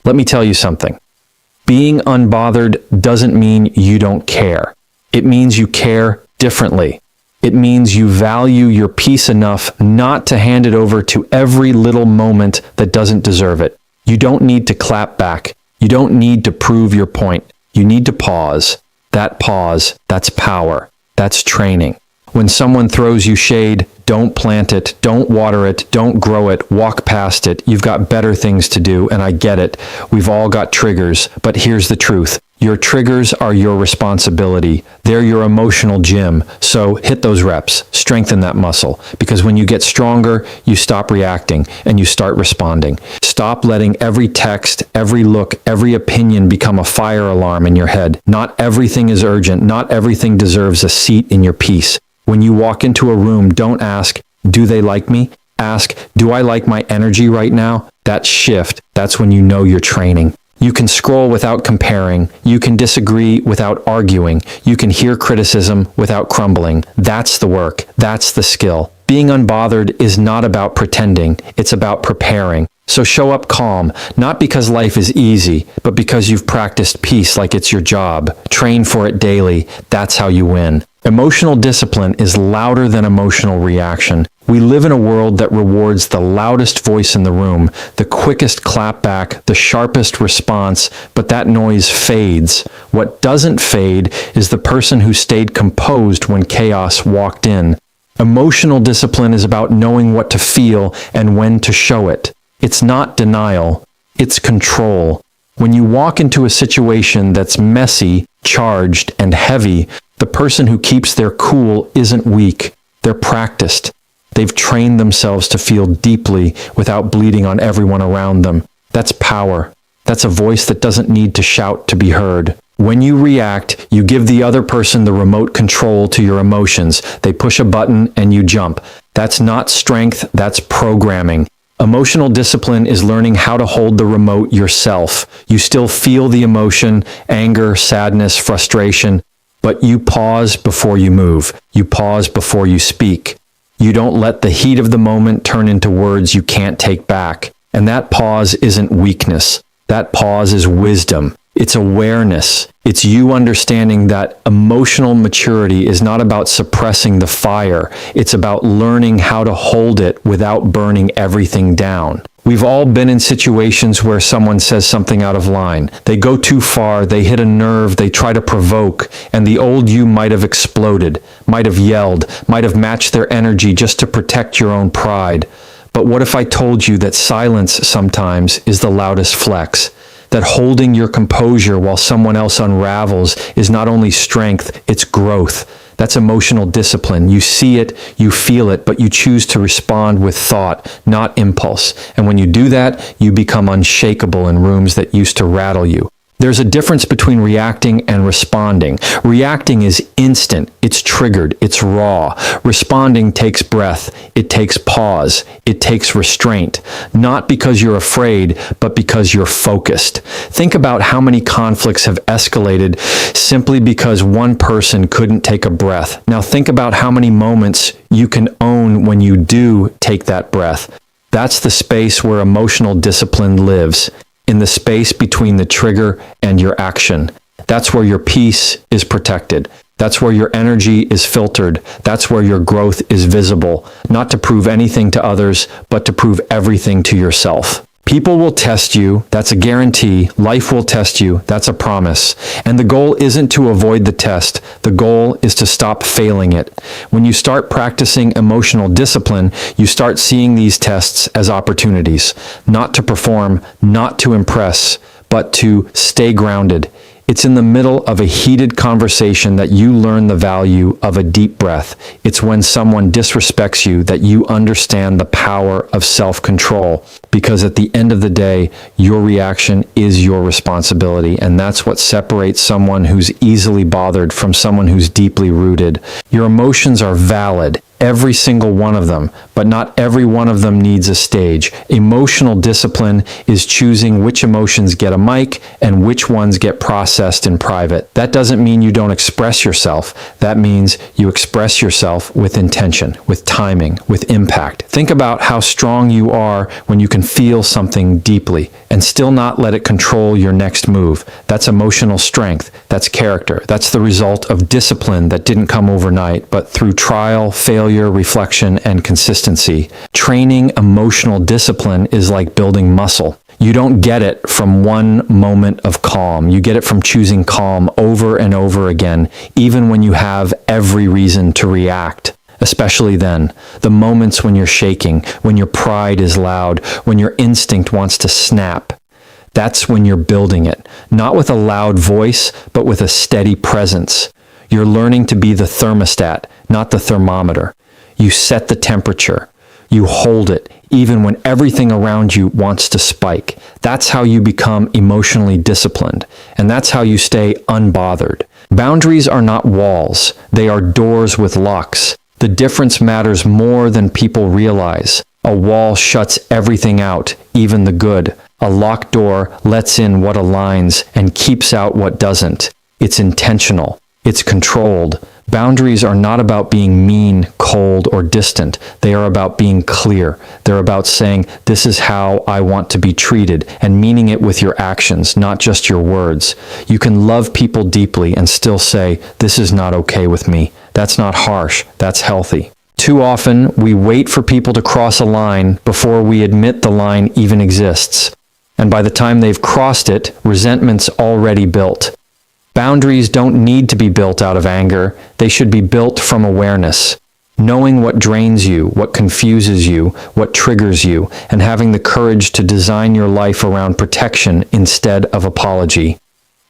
Let me tell you something. Being unbothered doesn't mean you don't care. It means you care differently. It means you value your peace enough not to hand it over to every little moment that doesn't deserve it. You don't need to clap back. You don't need to prove your point. You need to pause. That pause, that's power. That's training. When someone throws you shade, don't plant it, don't water it, don't grow it, walk past it. You've got better things to do, and I get it. We've all got triggers, but here's the truth. Your triggers are your responsibility. They're your emotional gym. So hit those reps, strengthen that muscle, because when you get stronger, you stop reacting and you start responding. Stop letting every text, every look, every opinion become a fire alarm in your head. Not everything is urgent. Not everything deserves a seat in your peace. When you walk into a room, don't ask, do they like me? Ask, do I like my energy right now? That shift, that's when you know you're training. You can scroll without comparing. You can disagree without arguing. You can hear criticism without crumbling. That's the work. That's the skill. Being unbothered is not about pretending. It's about preparing. So show up calm, not because life is easy, but because you've practiced peace like it's your job. Train for it daily. That's how you win. Emotional discipline is louder than emotional reaction. We live in a world that rewards the loudest voice in the room, the quickest clapback, the sharpest response, but that noise fades. What doesn't fade is the person who stayed composed when chaos walked in. Emotional discipline is about knowing what to feel and when to show it. It's not denial, it's control. When you walk into a situation that's messy, charged, and heavy, the person who keeps their cool isn't weak. They're practiced. They've trained themselves to feel deeply without bleeding on everyone around them. That's power. That's a voice that doesn't need to shout to be heard. When you react, you give the other person the remote control to your emotions. They push a button and you jump. That's not strength, that's programming. Emotional discipline is learning how to hold the remote yourself. You still feel the emotion, anger, sadness, frustration, but you pause before you move. You pause before you speak. You don't let the heat of the moment turn into words you can't take back. And that pause isn't weakness. That pause is wisdom. It's awareness. It's you understanding that emotional maturity is not about suppressing the fire. It's about learning how to hold it without burning everything down. We've all been in situations where someone says something out of line. They go too far, they hit a nerve, they try to provoke, and the old you might have exploded, might have yelled, might have matched their energy just to protect your own pride. But what if I told you that silence sometimes is the loudest flex? That holding your composure while someone else unravels is not only strength, it's growth. That's emotional discipline. You see it, you feel it, but you choose to respond with thought, not impulse. And when you do that, you become unshakable in rooms that used to rattle you. There's a difference between reacting and responding. Reacting is instant, it's triggered, it's raw. Responding takes breath, it takes pause, it takes restraint. Not because you're afraid, but because you're focused. Think about how many conflicts have escalated simply because one person couldn't take a breath. Now think about how many moments you can own when you do take that breath. That's the space where emotional discipline lives. In the space between the trigger and your action. That's where your peace is protected. That's where your energy is filtered. That's where your growth is visible, not to prove anything to others, but to prove everything to yourself. People will test you, that's a guarantee. Life will test you, that's a promise. And the goal isn't to avoid the test. The goal is to stop failing it. When you start practicing emotional discipline, you start seeing these tests as opportunities, not to perform, not to impress, but to stay grounded. It's in the middle of a heated conversation that you learn the value of a deep breath. It's when someone disrespects you that you understand the power of self-control. Because at the end of the day, your reaction is your responsibility. And that's what separates someone who's easily bothered from someone who's deeply rooted. Your emotions are valid. every single one of them, but not every one of them needs a stage. Emotional discipline is choosing which emotions get a mic and which ones get processed in private. That doesn't mean you don't express yourself. That means you express yourself with intention, with timing, with impact. Think about how strong you are when you can feel something deeply and still not let it control your next move. That's emotional strength. That's character. That's the result of discipline that didn't come overnight, but through trial, failure, reflection, and consistency. Training emotional discipline is like building muscle. You don't get it from one moment of calm. You get it from choosing calm over and over again, even when you have every reason to react. Especially then, the moments when you're shaking, when your pride is loud, when your instinct wants to snap. That's when you're building it, not with a loud voice, but with a steady presence. You're learning to be the thermostat, not the thermometer. You set the temperature. You hold it, even when everything around you wants to spike. That's how you become emotionally disciplined, and that's how you stay unbothered. Boundaries are not walls. They are doors with locks. The difference matters more than people realize. A wall shuts everything out, even the good. A locked door lets in what aligns and keeps out what doesn't. It's intentional. It's controlled. Boundaries are not about being mean, cold, or distant. They are about being clear. They're about saying, this is how I want to be treated, and meaning it with your actions, not just your words. You can love people deeply and still say, this is not okay with me. That's not harsh. That's healthy. Too often, we wait for people to cross a line before we admit the line even exists. And by the time they've crossed it, resentment's already built. Boundaries don't need to be built out of anger. They should be built from awareness. Knowing what drains you, what confuses you, what triggers you, and having the courage to design your life around protection instead of apology.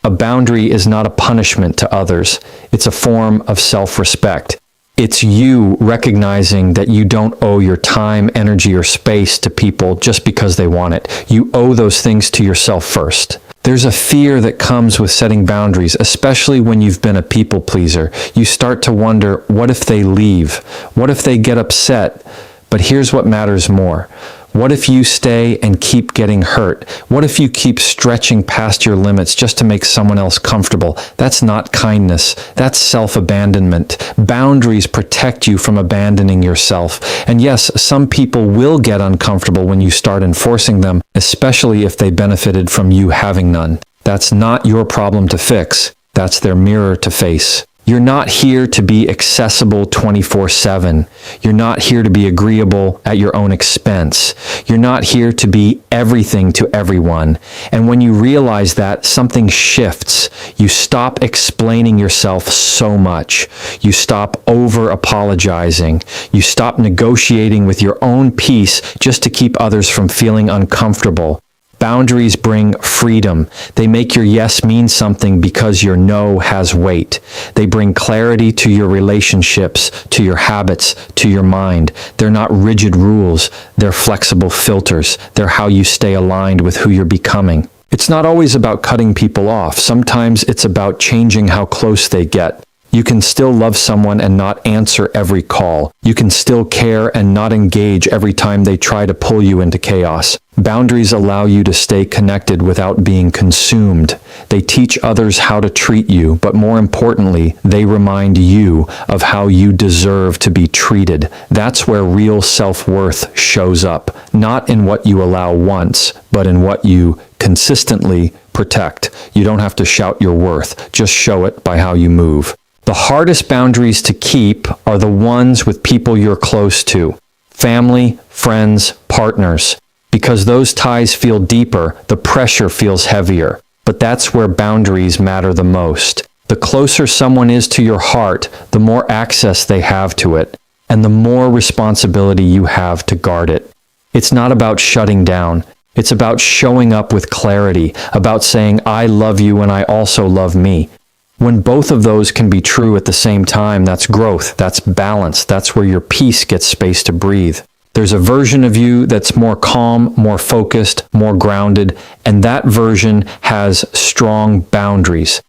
A boundary is not a punishment to others. It's a form of self-respect. It's you recognizing that you don't owe your time, energy, or space to people just because they want it. You owe those things to yourself first. There's a fear that comes with setting boundaries, especially when you've been a people pleaser. You start to wonder, what if they leave? What if they get upset? But here's what matters more. What if you stay and keep getting hurt? What if you keep stretching past your limits just to make someone else comfortable? That's not kindness. That's self-abandonment. Boundaries protect you from abandoning yourself. And yes, some people will get uncomfortable when you start enforcing them, especially if they benefited from you having none. That's not your problem to fix. That's their mirror to face. You're not here to be accessible 24/7. You're not here to be agreeable at your own expense. You're not here to be everything to everyone. And when you realize that, something shifts. You stop explaining yourself so much. You stop over-apologizing. You stop negotiating with your own peace just to keep others from feeling uncomfortable. Boundaries bring freedom. They make your yes mean something because your no has weight. They bring clarity to your relationships, to your habits, to your mind. They're not rigid rules. They're flexible filters. They're how you stay aligned with who you're becoming. It's not always about cutting people off. Sometimes it's about changing how close they get. You can still love someone and not answer every call. You can still care and not engage every time they try to pull you into chaos. Boundaries allow you to stay connected without being consumed. They teach others how to treat you, but more importantly, they remind you of how you deserve to be treated. That's where real self-worth shows up, not in what you allow once, but in what you consistently protect. You don't have to shout your worth, just show it by how you move. The hardest boundaries to keep are the ones with people you're close to. Family, friends, partners. Because those ties feel deeper, the pressure feels heavier. But that's where boundaries matter the most. The closer someone is to your heart, the more access they have to it, and the more responsibility you have to guard it. It's not about shutting down. It's about showing up with clarity, about saying, I love you and I also love me. When both of those can be true at the same time, that's growth, that's balance, that's where your peace gets space to breathe. There's a version of you that's more calm, more focused, more grounded, and that version has strong boundaries.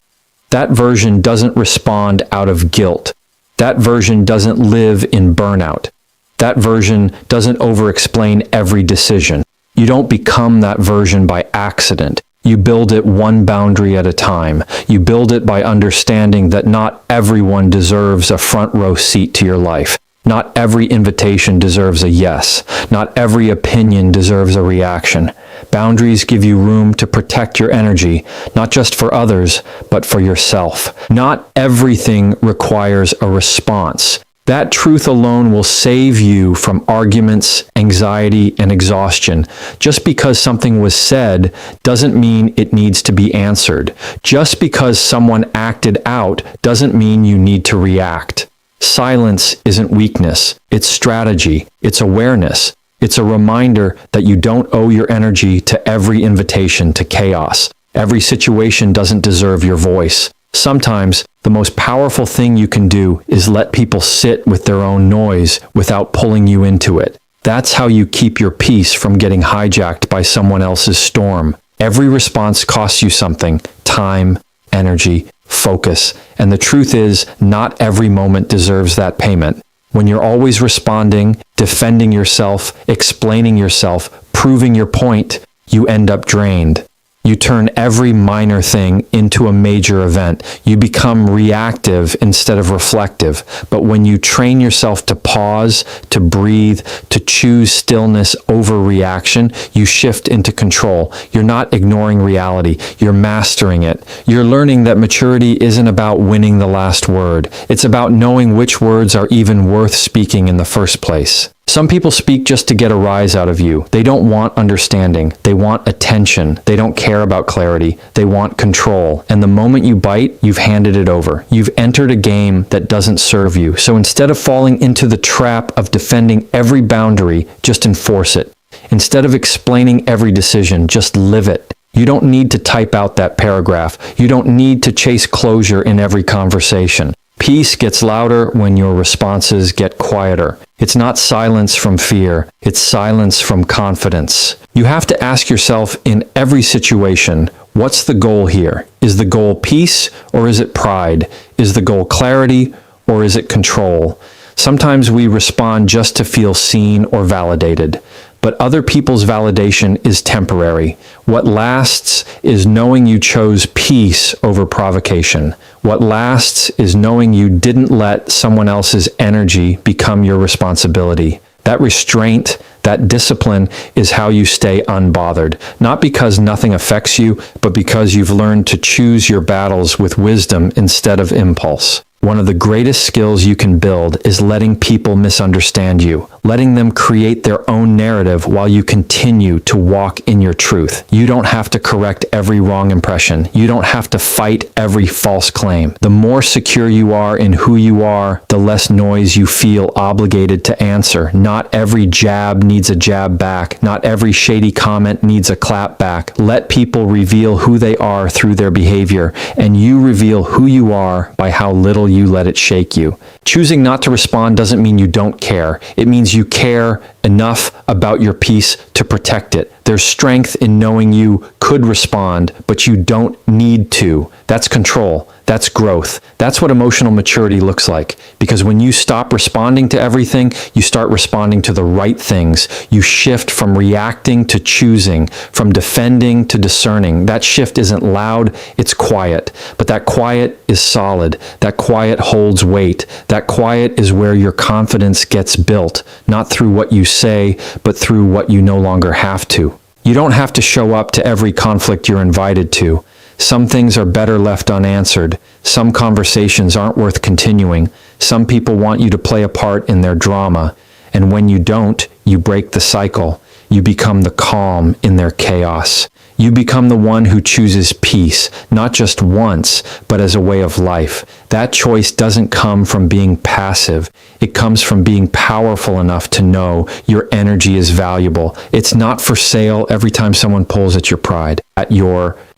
That version doesn't respond out of guilt. That version doesn't live in burnout. That version doesn't over-explain every decision. You don't become that version by accident. You build it one boundary at a time. You build it by understanding that not everyone deserves a front row seat to your life. Not every invitation deserves a yes. Not every opinion deserves a reaction. Boundaries give you room to protect your energy, not just for others, but for yourself. Not everything requires a response. That truth alone will save you from arguments, anxiety, and exhaustion. Just because something was said doesn't mean it needs to be answered. Just because someone acted out doesn't mean you need to react. Silence isn't weakness. It's strategy. It's awareness. It's a reminder that you don't owe your energy to every invitation to chaos. Every situation doesn't deserve your voice. Sometimes, the most powerful thing you can do is let people sit with their own noise without pulling you into it. That's how you keep your peace from getting hijacked by someone else's storm. Every response costs you something: time, energy, focus. And the truth is, not every moment deserves that payment. When you're always responding, defending yourself, explaining yourself, proving your point, you end up drained. You turn every minor thing into a major event. You become reactive instead of reflective. But when you train yourself to pause, to breathe, to choose stillness over reaction, you shift into control. You're not ignoring reality. You're mastering it. You're learning that maturity isn't about winning the last word. It's about knowing which words are even worth speaking in the first place. Some people speak just to get a rise out of you. They don't want understanding. They want attention. They don't care about clarity. They want control. And the moment you bite, you've handed it over. You've entered a game that doesn't serve you. So instead of falling into the trap of defending every boundary, just enforce it. Instead of explaining every decision, just live it. You don't need to type out that paragraph. You don't need to chase closure in every conversation. Peace gets louder when your responses get quieter. It's not silence from fear. It's silence from confidence. You have to ask yourself in every situation, what's the goal here? Is the goal peace or is it pride? Is the goal clarity or is it control? Sometimes we respond just to feel seen or validated. But other people's validation is temporary. What lasts is knowing you chose peace over provocation. What lasts is knowing you didn't let someone else's energy become your responsibility. That restraint, that discipline is how you stay unbothered. Not because nothing affects you, but because you've learned to choose your battles with wisdom instead of impulse. One of the greatest skills you can build is letting people misunderstand you, letting them create their own narrative while you continue to walk in your truth. You don't have to correct every wrong impression. You don't have to fight every false claim. The more secure you are in who you are, the less noise you feel obligated to answer. Not every jab needs a jab back. Not every shady comment needs a clap back. Let people reveal who they are through their behavior, and you reveal who you are by how little you let it shake you. Choosing not to respond doesn't mean you don't care. It means you care enough about your peace to protect it. There's strength in knowing you could respond, but you don't need to. That's control. That's growth. That's what emotional maturity looks like. Because when you stop responding to everything, you start responding to the right things. You shift from reacting to choosing, from defending to discerning. That shift isn't loud, it's quiet. But that quiet is solid. That quiet holds weight. That quiet is where your confidence gets built, not through what you say, but through what you no longer have to. You don't have to show up to every conflict you're invited to. Some things are better left unanswered. Some conversations aren't worth continuing. Some people want you to play a part in their drama. And when you don't, you break the cycle. You become the calm in their chaos. You become the one who chooses peace, not just once, but as a way of life. That choice doesn't come from being passive. It comes from being powerful enough to know your energy is valuable. It's not for sale every time someone pulls at your pride,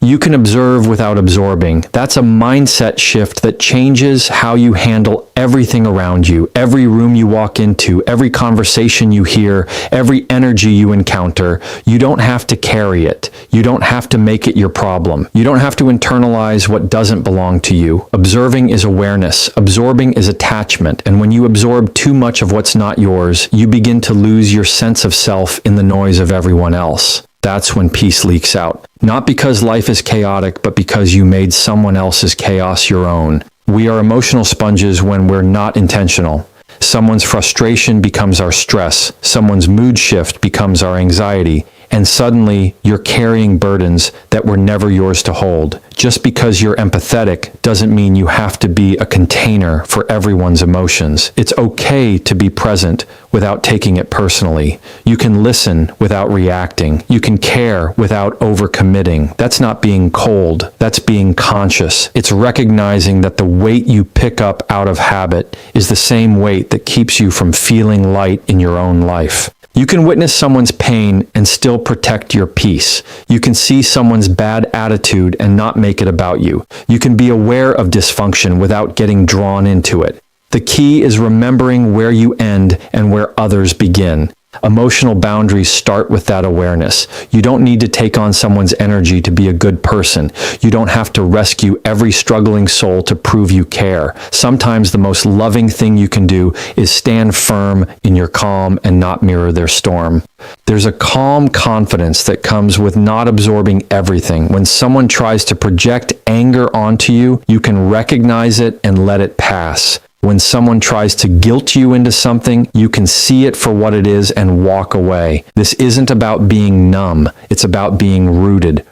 you can observe without absorbing. That's a mindset shift that changes how you handle everything around you, every room you walk into, every conversation you hear, every energy you encounter. You don't have to carry it. You don't have to make it your problem. You don't have to internalize what doesn't belong to you. Observing is awareness. Absorbing is attachment. And when you absorb too much of what's not yours, you begin to lose your sense of self in the noise of everyone else. That's when peace leaks out. Not because life is chaotic, but because you made someone else's chaos your own. We are emotional sponges when we're not intentional. Someone's frustration becomes our stress. Someone's mood shift becomes our anxiety. And suddenly, you're carrying burdens that were never yours to hold. Just because you're empathetic doesn't mean you have to be a container for everyone's emotions. It's okay to be present without taking it personally. You can listen without reacting. You can care without overcommitting. That's not being cold. That's being conscious. It's recognizing that the weight you pick up out of habit is the same weight that keeps you from feeling light in your own life. You can witness someone's pain and still protect your peace. You can see someone's bad attitude and not make it about you. You can be aware of dysfunction without getting drawn into it. The key is remembering where you end and where others begin. Emotional boundaries start with that awareness. You don't need to take on someone's energy to be a good person. You don't have to rescue every struggling soul to prove you care. Sometimes the most loving thing you can do is stand firm in your calm and not mirror their storm. There's a calm confidence that comes with not absorbing everything. When someone tries to project anger onto you, you can recognize it and let it pass. When someone tries to guilt you into something, you can see it for what it is and walk away. This isn't about being numb. It's about being rooted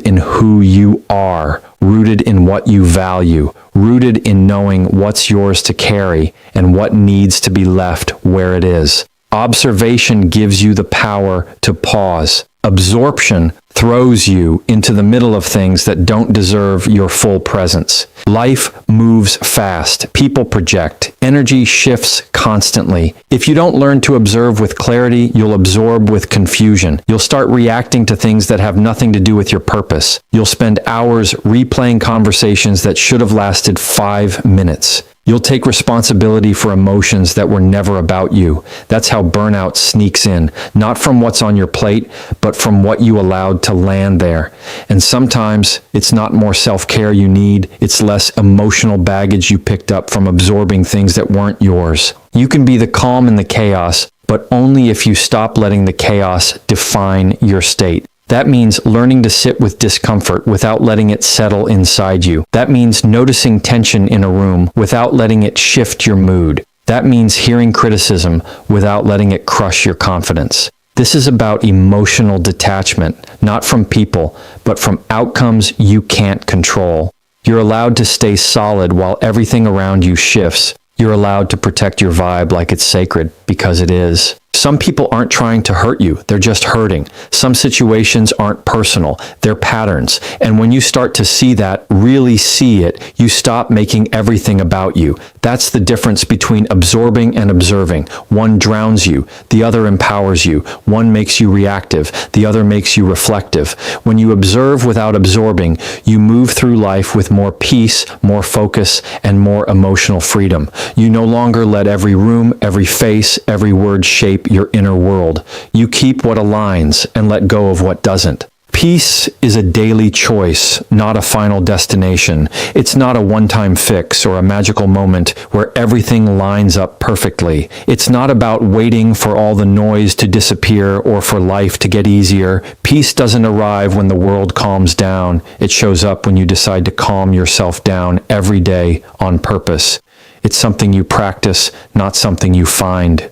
in who you are, rooted in what you value, rooted in knowing what's yours to carry and what needs to be left where it is. Observation gives you the power to pause. Absorption throws you into the middle of things that don't deserve your full presence. Life moves fast. People project. Energy shifts constantly. If you don't learn to observe with clarity, you'll absorb with confusion. You'll start reacting to things that have nothing to do with your purpose. You'll spend hours replaying conversations that should have lasted 5 minutes. You'll take responsibility for emotions that were never about you. That's how burnout sneaks in, not from what's on your plate, but from what you allowed to land there. And sometimes it's not more self-care you need, it's less emotional baggage you picked up from absorbing things that weren't yours. You can be the calm in the chaos, but only if you stop letting the chaos define your state. That means learning to sit with discomfort without letting it settle inside you. That means noticing tension in a room without letting it shift your mood. That means hearing criticism without letting it crush your confidence. This is about emotional detachment, not from people, but from outcomes you can't control. You're allowed to stay solid while everything around you shifts. You're allowed to protect your vibe like it's sacred, because it is. Some people aren't trying to hurt you, they're just hurting. Some situations aren't personal, they're patterns. And when you start to see that, really see it, you stop making everything about you. That's the difference between absorbing and observing. One drowns you, the other empowers you. One makes you reactive, the other makes you reflective. When you observe without absorbing, you move through life with more peace, more focus, and more emotional freedom. You no longer let every room, every face, every word shape your inner world. You keep what aligns and let go of what doesn't. Peace is a daily choice, not a final destination. It's not a one-time fix or a magical moment where everything lines up perfectly. It's not about waiting for all the noise to disappear or for life to get easier. Peace doesn't arrive when the world calms down. It shows up when you decide to calm yourself down every day on purpose. It's something you practice, not something you find.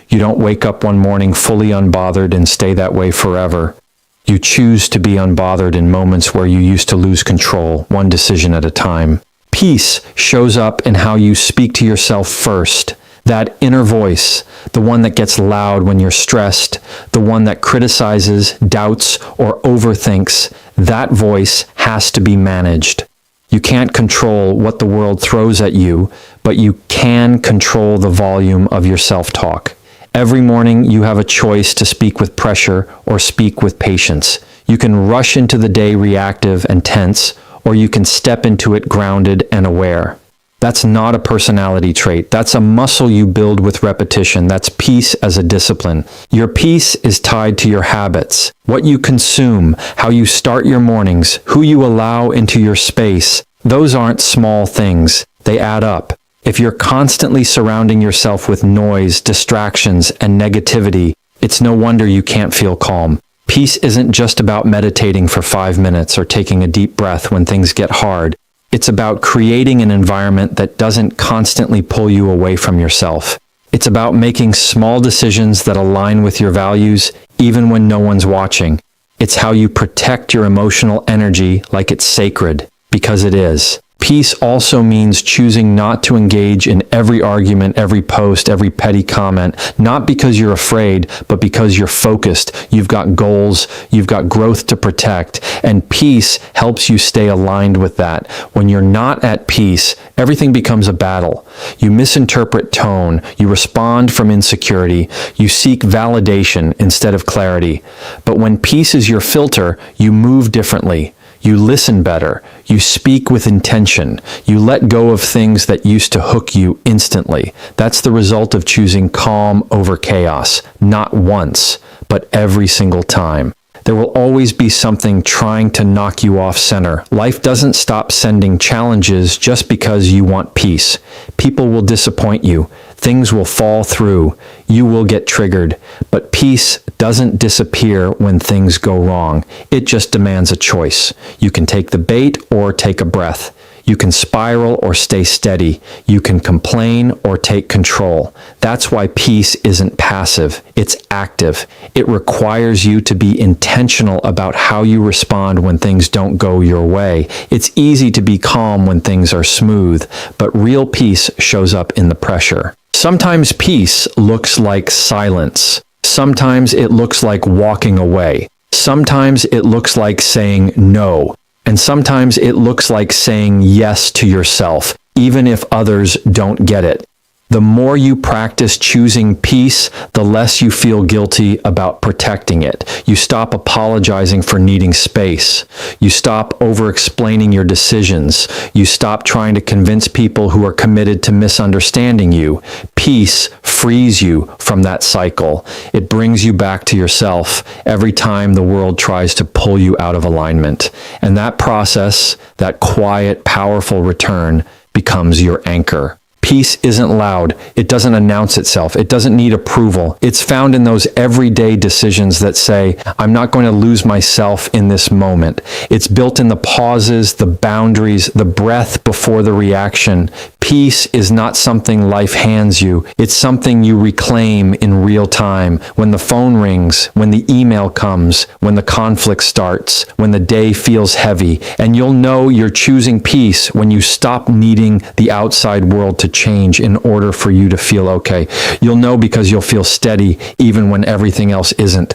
You don't wake up one morning fully unbothered and stay that way forever. You choose to be unbothered in moments where you used to lose control, one decision at a time. Peace shows up in how you speak to yourself first. That inner voice, the one that gets loud when you're stressed, the one that criticizes, doubts, or overthinks, that voice has to be managed. You can't control what the world throws at you, but you can control the volume of your self-talk. Every morning you have a choice to speak with pressure or speak with patience. You can rush into the day reactive and tense, or you can step into it grounded and aware. That's not a personality trait. That's a muscle you build with repetition. That's peace as a discipline. Your peace is tied to your habits, what you consume, how you start your mornings, who you allow into your space. Those aren't small things. They add up. If you're constantly surrounding yourself with noise, distractions, and negativity, it's no wonder you can't feel calm. Peace isn't just about meditating for 5 minutes or taking a deep breath when things get hard. It's about creating an environment that doesn't constantly pull you away from yourself. It's about making small decisions that align with your values, even when no one's watching. It's how you protect your emotional energy like it's sacred, because it is. Peace also means choosing not to engage in every argument, every post, every petty comment, not because you're afraid, but because you're focused. You've got goals, you've got growth to protect, and peace helps you stay aligned with that. When you're not at peace, everything becomes a battle. You misinterpret tone, you respond from insecurity, you seek validation instead of clarity. But when peace is your filter, you move differently. You listen better. You speak with intention. You let go of things that used to hook you instantly. That's the result of choosing calm over chaos, not once, but every single time. There will always be something trying to knock you off center. Life doesn't stop sending challenges just because you want peace. People will disappoint you. Things will fall through. You will get triggered. But peace doesn't disappear when things go wrong. It just demands a choice. You can take the bait or take a breath. You can spiral or stay steady. You can complain or take control. That's why peace isn't passive. It's active. It requires you to be intentional about how you respond when things don't go your way. It's easy to be calm when things are smooth, but real peace shows up in the pressure. Sometimes peace looks like silence. Sometimes it looks like walking away. Sometimes it looks like saying no. And sometimes it looks like saying yes to yourself, even if others don't get it. The more you practice choosing peace, the less you feel guilty about protecting it. You stop apologizing for needing space. You stop over-explaining your decisions. You stop trying to convince people who are committed to misunderstanding you. Peace frees you from that cycle. It brings you back to yourself every time the world tries to pull you out of alignment. And that process, that quiet, powerful return, becomes your anchor. Peace isn't loud. It doesn't announce itself. It doesn't need approval. It's found in those everyday decisions that say, I'm not going to lose myself in this moment. It's built in the pauses, the boundaries, the breath before the reaction. Peace is not something life hands you. It's something you reclaim in real time. When the phone rings, when the email comes, when the conflict starts, when the day feels heavy. And you'll know you're choosing peace when you stop needing the outside world to change in order for you to feel okay. You'll know because you'll feel steady even when everything else isn't.